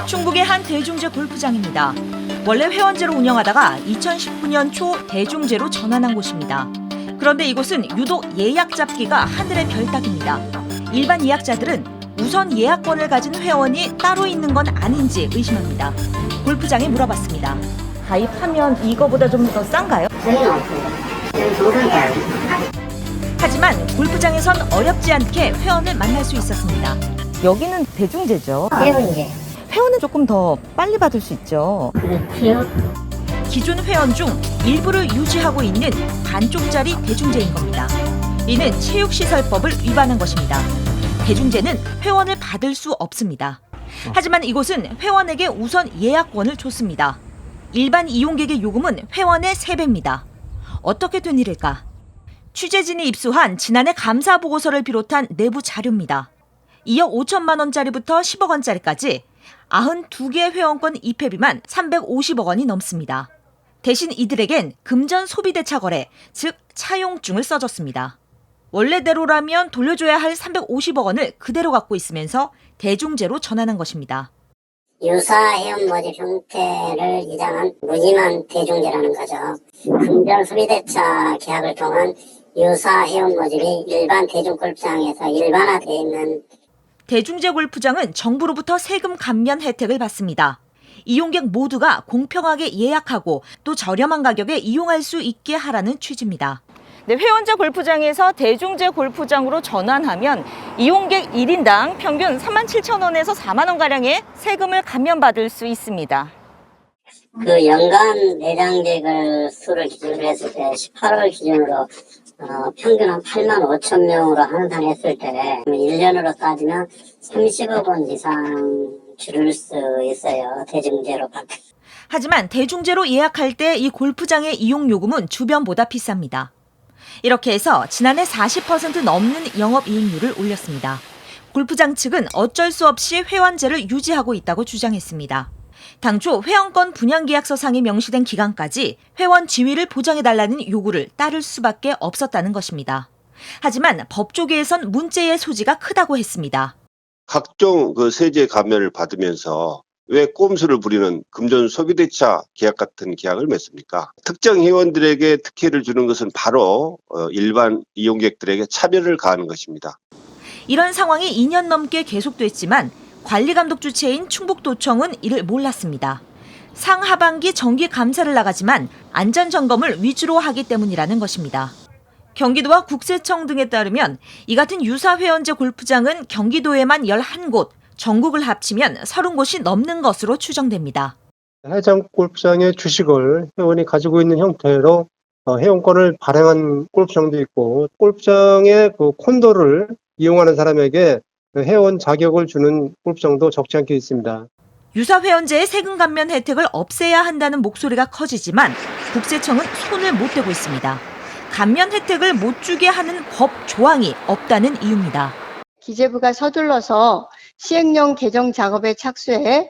충북의 한 대중제 골프장입니다. 원래 회원제로 운영하다가 2019년 초 대중제로 전환한 곳입니다. 그런데 이곳은 유독 예약 잡기가 하늘의 별 따기입니다. 일반 예약자들은 우선 예약권을 가진 회원이 따로 있는 건 아닌지 의심합니다. 골프장에 물어봤습니다. 가입하면 이거보다 좀 더 싼가요? 저희는 없습니다. 저희는 동선 계약입니다. 하지만 골프장에선 어렵지 않게 회원을 만날 수 있었습니다. 여기는 대중제죠. 대중제. 회원은 조금 더 빨리 받을 수 있죠. 그렇지요. 기존 회원 중 일부를 유지하고 있는 반쪽짜리 대중제인 겁니다. 이는 체육시설법을 위반한 것입니다. 대중제는 회원을 받을 수 없습니다. 하지만 이곳은 회원에게 우선 예약권을 줬습니다. 일반 이용객의 요금은 회원의 3배입니다. 어떻게 된 일일까? 취재진이 입수한 지난해 감사 보고서를 비롯한 내부 자료입니다. 2억 5천만 원짜리부터 10억 원짜리까지 92개 회원권 입회비만 350억 원이 넘습니다. 대신 이들에겐 금전 소비대차 거래, 즉 차용증을 써줬습니다. 원래대로라면 돌려줘야 할 350억 원을 그대로 갖고 있으면서 대중제로 전환한 것입니다. 유사 회원 모집 형태를 이장한 무심한 대중제라는 거죠. 금전 소비대차 계약을 통한 유사 회원 모집이 일반 대중 골프장에서 일반화되어 있는 대중제 골프장은 정부로부터 세금 감면 혜택을 받습니다. 이용객 모두가 공평하게 예약하고 또 저렴한 가격에 이용할 수 있게 하라는 취지입니다. 네, 회원제 골프장에서 대중제 골프장으로 전환하면 이용객 1인당 평균 37,000원에서 4만 원가량의 세금을 감면받을 수 있습니다. 그 연간 내장객을 수를 기준으로 했을 때 18월 기준으로 평균 한 8만 5천 명으로 환산했을 때 1년으로 따지면 30억 원 이상 줄일 수 있어요. 대중제로 받게. 하지만 대중제로 예약할 때 이 골프장의 이용 요금은 주변보다 비쌉니다. 이렇게 해서 지난해 40% 넘는 영업이익률을 올렸습니다. 골프장 측은 어쩔 수 없이 회원제를 유지하고 있다고 주장했습니다. 당초 회원권 분양계약서상에 명시된 기간까지 회원 지위를 보장해달라는 요구를 따를 수밖에 없었다는 것입니다. 하지만 법조계에선 문제의 소지가 크다고 했습니다. 각종 그 세제 감면을 받으면서 왜 꼼수를 부리는 금전 소비대차 계약 같은 계약을 맺습니까? 특정 회원들에게 특혜를 주는 것은 바로 일반 이용객들에게 차별을 가하는 것입니다. 이런 상황이 2년 넘게 계속됐지만 관리감독 주체인 충북도청은 이를 몰랐습니다. 상하반기 정기 감사를 나가지만 안전점검을 위주로 하기 때문이라는 것입니다. 경기도와 국세청 등에 따르면 이 같은 유사 회원제 골프장은 경기도에만 11곳, 전국을 합치면 30곳이 넘는 것으로 추정됩니다. 해당 골프장의 주식을 회원이 가지고 있는 형태로 회원권을 발행한 골프장도 있고, 골프장의 그 콘도를 이용하는 사람에게 회원 자격을 주는 골프장도 적지 않게 있습니다. 유사 회원제의 세금 감면 혜택을 없애야 한다는 목소리가 커지지만 국세청은 손을 못 대고 있습니다. 감면 혜택을 못 주게 하는 법 조항이 없다는 이유입니다. 기재부가 서둘러서 시행령 개정 작업에 착수해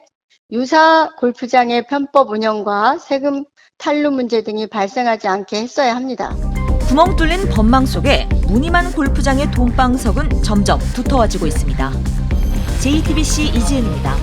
유사 골프장의 편법 운영과 세금 탈루 문제 등이 발생하지 않게 했어야 합니다. 구멍 뚫린 법망 속에 무늬만 골프장의 돈방석은 점점 두터워지고 있습니다. JTBC 이지은입니다.